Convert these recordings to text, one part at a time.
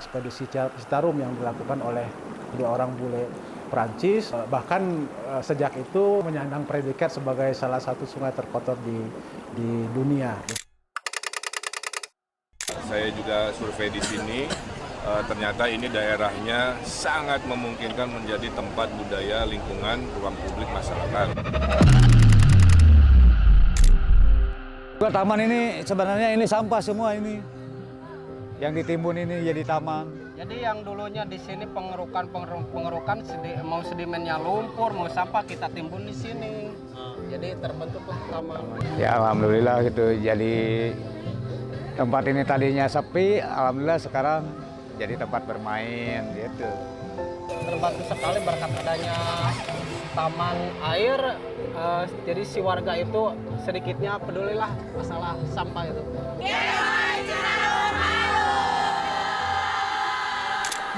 ekspedisi Citarum yang dilakukan oleh dua orang bule Prancis. Bahkan sejak itu menyandang predikat sebagai salah satu sungai terkotor di dunia. Saya juga survei di sini, ternyata ini daerahnya sangat memungkinkan menjadi tempat budaya, lingkungan, ruang publik masyarakat. Taman ini sebenarnya ini sampah semua ini. Yang ditimbun ini jadi taman. Jadi yang dulunya di sini pengerukan mau sedimennya lumpur, mau sampah kita timbun di sini. Jadi terbentuk taman. Ya alhamdulillah gitu. Jadi tempat ini tadinya sepi, alhamdulillah sekarang jadi tempat bermain gitu. Terbantu sekali berkat adanya taman air, jadi si warga itu sedikitnya pedulilah masalah sampah itu.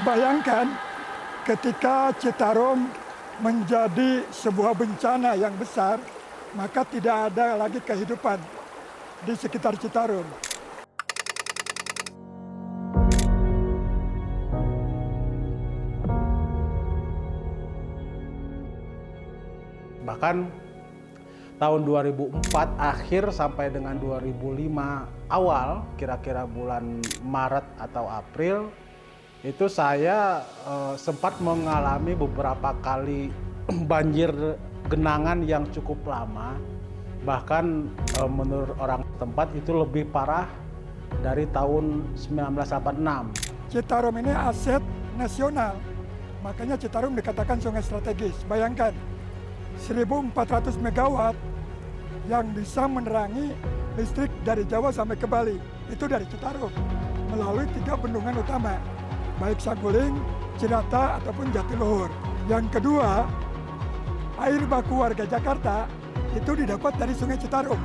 Bayangkan ketika Citarum menjadi sebuah bencana yang besar, maka tidak ada lagi kehidupan di sekitar Citarum. Bahkan tahun 2004 akhir sampai dengan 2005 awal, kira-kira bulan Maret atau April, itu saya sempat mengalami beberapa kali banjir genangan yang cukup lama. Bahkan menurut orang tempat itu lebih parah dari tahun 1986. Citarum ini aset nasional, makanya Citarum dikatakan sungai strategis. Bayangkan, 1.400 megawatt yang bisa menerangi listrik dari Jawa sampai ke Bali, itu dari Citarum, melalui 3 bendungan utama, baik Saguling, Cirata, ataupun Jatiluhur. Yang kedua, air baku warga Jakarta itu didapat dari Sungai Citarum.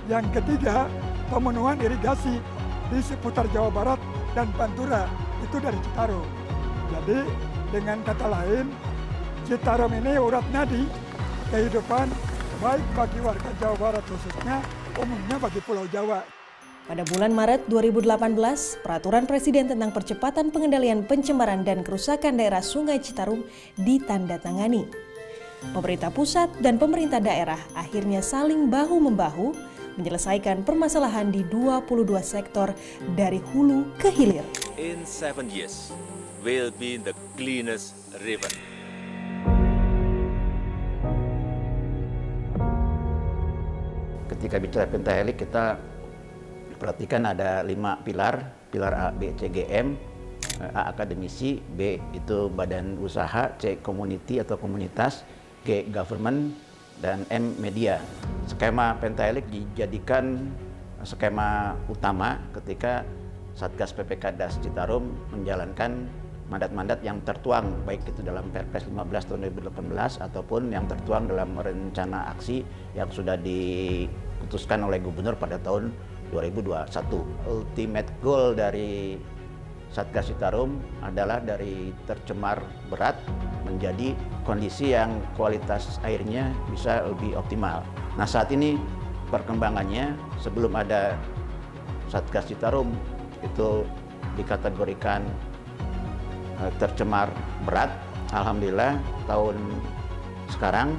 Yang ketiga, pemenuhan irigasi di seputar Jawa Barat dan Pantura itu dari Citarum. Jadi dengan kata lain, Citarum ini urat nadi kehidupan baik bagi warga Jawa Barat khususnya, umumnya bagi Pulau Jawa. Pada bulan Maret 2018, Peraturan Presiden tentang Percepatan Pengendalian Pencemaran dan Kerusakan Daerah Sungai Citarum ditandatangani. Pemerintah pusat dan pemerintah daerah akhirnya saling bahu-membahu menyelesaikan permasalahan di 22 sektor dari hulu ke hilir. In 7 years, will be the cleanest river. Ketika bicara pentahelik, kita perhatikan ada 5 pilar A, B, C, G, M. A akademisi, B itu badan usaha, C community atau komunitas, G government, dan M media. Skema pentahelik dijadikan skema utama ketika Satgas PPK Das Citarum menjalankan mandat-mandat yang tertuang baik itu dalam Perpres 15 tahun 2018 ataupun yang tertuang dalam rencana aksi yang sudah diputuskan oleh Gubernur pada tahun 2021. Ultimate goal dari Satgas Citarum adalah dari tercemar berat menjadi kondisi yang kualitas airnya bisa lebih optimal. Nah, saat ini perkembangannya sebelum ada Satgas Citarum itu dikategorikan tercemar berat. Alhamdulillah tahun sekarang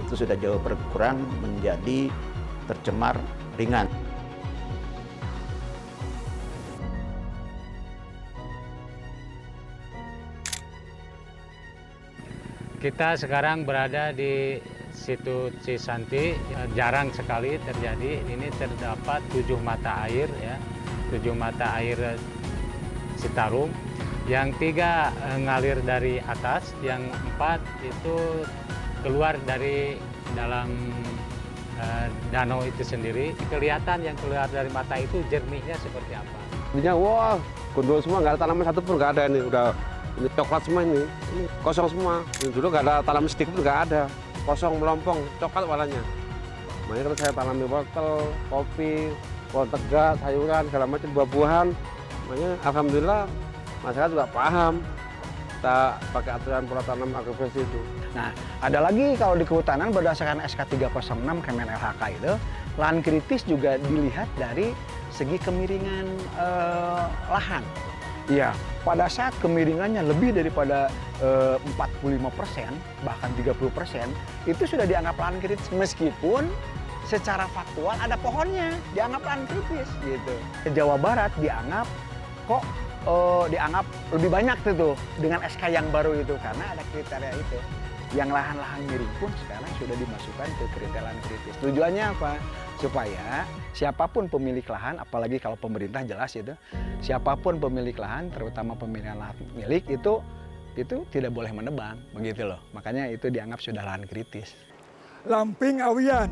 itu sudah jauh berkurang menjadi tercemar ringan. Kita sekarang berada di situ Cisanti, jarang sekali terjadi. Ini terdapat 7 mata air, ya, 7 mata air Citarum. Yang 3 ngalir dari atas, yang 4 itu keluar dari dalam danau itu sendiri. Kelihatan yang keluar dari mata itu jernihnya seperti apa? Wah, gundul semua, nggak ada tanaman satu pun, nggak ada ini. Udah ini coklat semua ini kosong semua. Ini dulu nggak ada tanaman sedikit pun, nggak ada, kosong melompong, coklat warnanya. Makanya kalau saya tanami wortel, kopi, pohon tegak, sayuran, segala macam buah-buahan. Makanya alhamdulillah masyarakat juga paham kita pakai aturan pola tanam agrofresh itu. Nah, ada lagi kalau di kehutanan berdasarkan SK 306 Kemen LHK itu, lahan kritis juga dilihat dari segi kemiringan lahan. Iya, pada saat kemiringannya lebih daripada 45%, bahkan 30%, itu sudah dianggap lahan kritis. Meskipun secara faktual ada pohonnya, dianggap lahan kritis gitu. Ke Jawa Barat dianggap kok dianggap lebih banyak tuh dengan SK yang baru itu karena ada kriteria itu. Yang lahan-lahan miring pun sekarang sudah dimasukkan ke kriteria lahan kritis. Tujuannya apa? Supaya siapapun pemilik lahan, apalagi kalau pemerintah jelas itu, siapapun pemilik lahan, terutama pemilik lahan milik itu tidak boleh menebang, begitu loh. Makanya itu dianggap sudah lahan kritis. Lamping awian,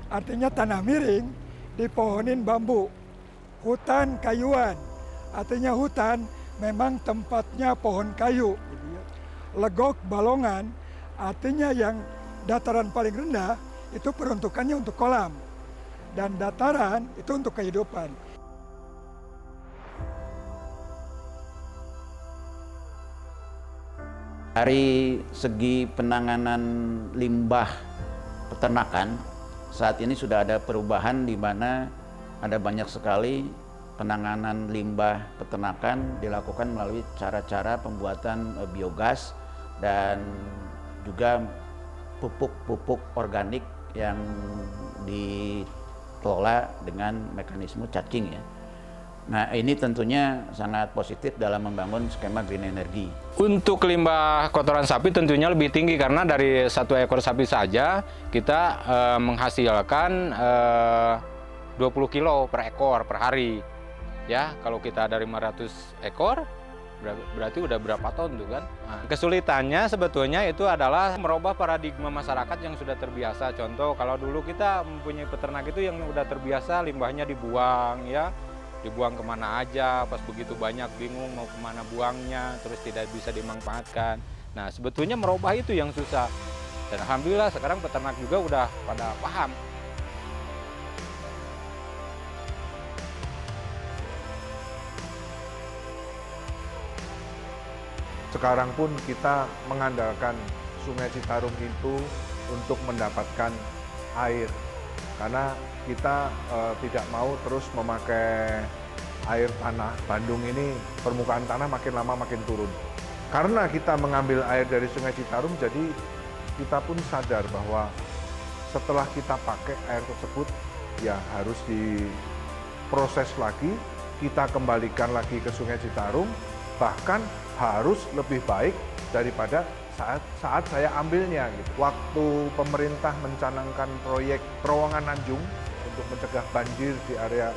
artinya tanah miring dipohonin bambu. Hutan kayuan, artinya hutan memang tempatnya pohon kayu. Legok balongan, artinya yang dataran paling rendah itu peruntukannya untuk kolam. Dan dataran itu untuk kehidupan. Dari segi penanganan limbah peternakan, saat ini sudah ada perubahan di mana ada banyak sekali penanganan limbah peternakan dilakukan melalui cara-cara pembuatan biogas dan juga pupuk organik yang dikelola dengan mekanisme cacing ya. Nah, ini tentunya sangat positif dalam membangun skema green energy. Untuk limbah kotoran sapi tentunya lebih tinggi karena dari 1 ekor sapi saja kita menghasilkan 20 kilo per ekor per hari. Ya, kalau kita dari 500 ekor berarti udah berapa ton tuh kan. Nah, kesulitannya sebetulnya itu adalah merubah paradigma masyarakat yang sudah terbiasa. Contoh kalau dulu kita mempunyai peternak itu yang udah terbiasa limbahnya dibuang ya. Dibuang kemana aja, pas begitu banyak bingung mau kemana buangnya, terus tidak bisa dimanfaatkan. Nah sebetulnya merubah itu yang susah. Dan alhamdulillah sekarang peternak juga udah pada paham. Sekarang pun kita mengandalkan Sungai Citarum itu untuk mendapatkan air. Karena kita tidak mau terus memakai air tanah. Bandung ini permukaan tanah makin lama makin turun. Karena kita mengambil air dari Sungai Citarum, jadi kita pun sadar bahwa setelah kita pakai air tersebut, ya harus diproses lagi, kita kembalikan lagi ke Sungai Citarum, bahkan harus lebih baik daripada saat saya ambilnya gitu. Waktu pemerintah mencanangkan proyek terowongan Nanjung untuk mencegah banjir di area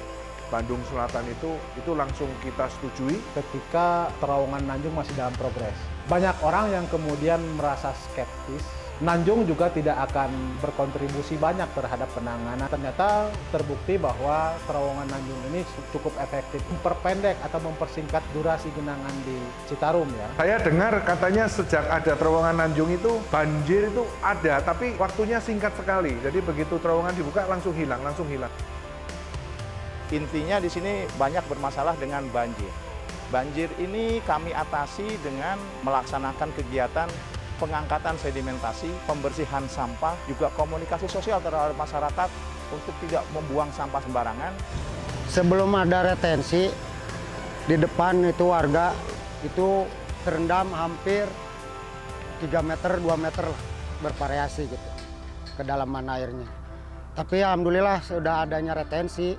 Bandung Selatan itu langsung kita setujui. Ketika terowongan Nanjung masih dalam progres, banyak orang yang kemudian merasa skeptis. Nanjung juga tidak akan berkontribusi banyak terhadap penanganan. Ternyata terbukti bahwa terowongan Nanjung ini cukup efektif memperpendek atau mempersingkat durasi genangan di Citarum ya. Saya dengar katanya sejak ada terowongan Nanjung itu banjir itu ada, tapi waktunya singkat sekali. Jadi begitu terowongan dibuka langsung hilang. Intinya di sini banyak bermasalah dengan banjir. Banjir ini kami atasi dengan melaksanakan kegiatan pengangkatan sedimentasi, pembersihan sampah, juga komunikasi sosial terhadap masyarakat untuk tidak membuang sampah sembarangan. Sebelum ada retensi, di depan itu warga itu terendam hampir 3 meter, 2 meter lah, bervariasi gitu, kedalaman airnya. Tapi alhamdulillah sudah adanya retensi,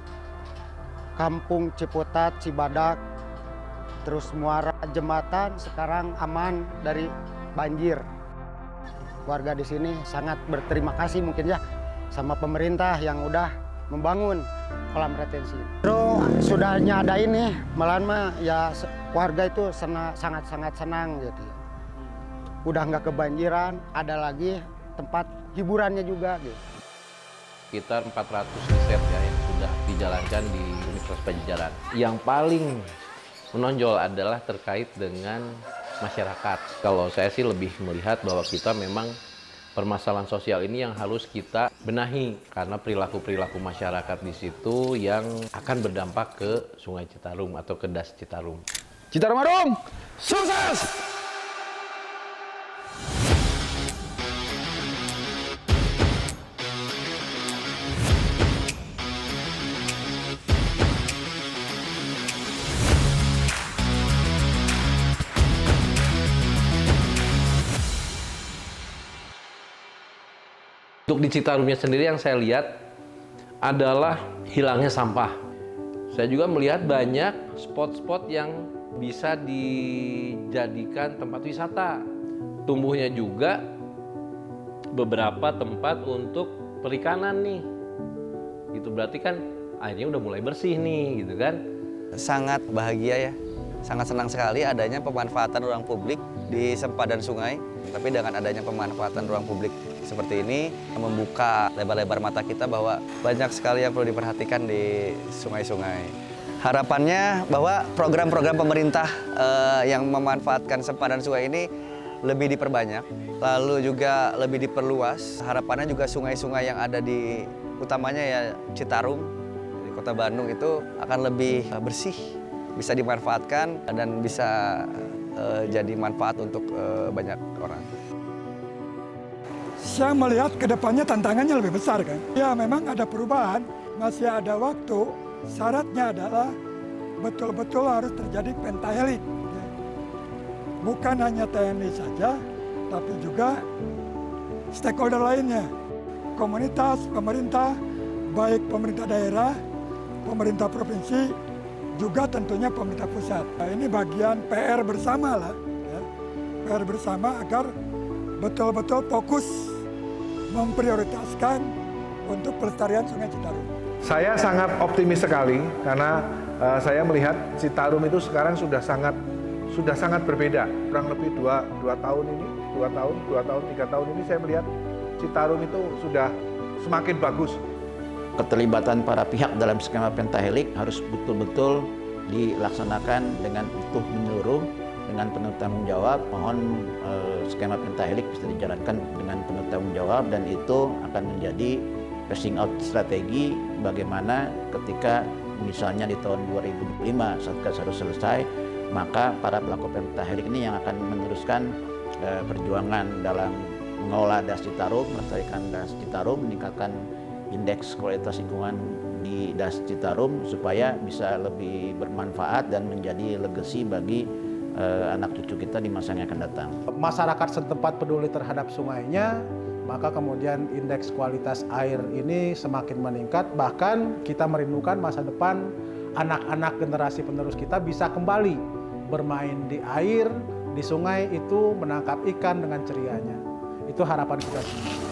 Kampung Ciputat, Cibadak, terus Muara, Jembatan sekarang aman dari banjir. Warga di sini sangat berterima kasih mungkin ya sama pemerintah yang udah membangun kolam retensi. Terus sudah ada ini, malahan mah ya warga itu sangat senang gitu. Udah nggak kebanjiran, ada lagi tempat hiburannya juga gitu. Sekitar 400 riset ya yang sudah dijalankan di Universitas Padjadjaran. Yang paling menonjol adalah terkait dengan masyarakat. Kalau saya sih lebih melihat bahwa kita memang permasalahan sosial ini yang harus kita benahi karena perilaku-perilaku masyarakat di situ yang akan berdampak ke Sungai Citarum atau ke Das Citarum. Citarum Harum, sukses! Untuk di Citarumnya sendiri yang saya lihat adalah hilangnya sampah. Saya juga melihat banyak spot-spot yang bisa dijadikan tempat wisata. Tumbuhnya juga beberapa tempat untuk perikanan nih. Gitu berarti kan airnya udah mulai bersih nih, gitu kan. Sangat bahagia ya. Sangat senang sekali adanya pemanfaatan ruang publik di sempadan sungai. Tapi dengan adanya pemanfaatan ruang publik seperti ini membuka lebar-lebar mata kita bahwa banyak sekali yang perlu diperhatikan di sungai-sungai. Harapannya bahwa program-program pemerintah yang memanfaatkan sempadan sungai ini lebih diperbanyak, lalu juga lebih diperluas. Harapannya juga sungai-sungai yang ada di utamanya ya Citarum, di Kota Bandung itu akan lebih bersih, bisa dimanfaatkan dan bisa jadi manfaat untuk banyak orang. Saya melihat ke depannya tantangannya lebih besar kan. Ya memang ada perubahan, masih ada waktu. Syaratnya adalah betul-betul harus terjadi pentahelik. Bukan hanya TNI saja, tapi juga stakeholder lainnya. Komunitas, pemerintah, baik pemerintah daerah, pemerintah provinsi, juga tentunya pemerintah pusat. Nah, ini bagian PR bersama lah. Ya. PR bersama agar betul-betul fokus memprioritaskan untuk pelestarian Sungai Citarum. Saya sangat optimis sekali karena saya melihat Citarum itu sekarang sudah sangat berbeda. Kurang lebih 2 tahun ini, 2 tahun, 3 tahun ini saya melihat Citarum itu sudah semakin bagus. Keterlibatan para pihak dalam skema pentahelik harus betul-betul dilaksanakan dengan utuh menyeluruh, dengan penuh tanggung jawab. Mohon skema pentahelik bisa dijalankan dengan penuh tanggung jawab, dan itu akan menjadi phasing out strategi bagaimana ketika misalnya di tahun 2005 Satgas harus selesai, maka para pelaku pentahelik ini yang akan meneruskan perjuangan dalam mengelola Das Citarum, melestarikan Das Citarum, meningkatkan indeks kualitas lingkungan di Das Citarum supaya bisa lebih bermanfaat dan menjadi legacy bagi anak cucu kita di masa yang akan datang. Masyarakat setempat peduli terhadap sungainya, maka kemudian indeks kualitas air ini semakin meningkat. Bahkan kita merindukan masa depan anak-anak generasi penerus kita bisa kembali bermain di air, di sungai itu menangkap ikan dengan cerianya. Itu harapan kita semua.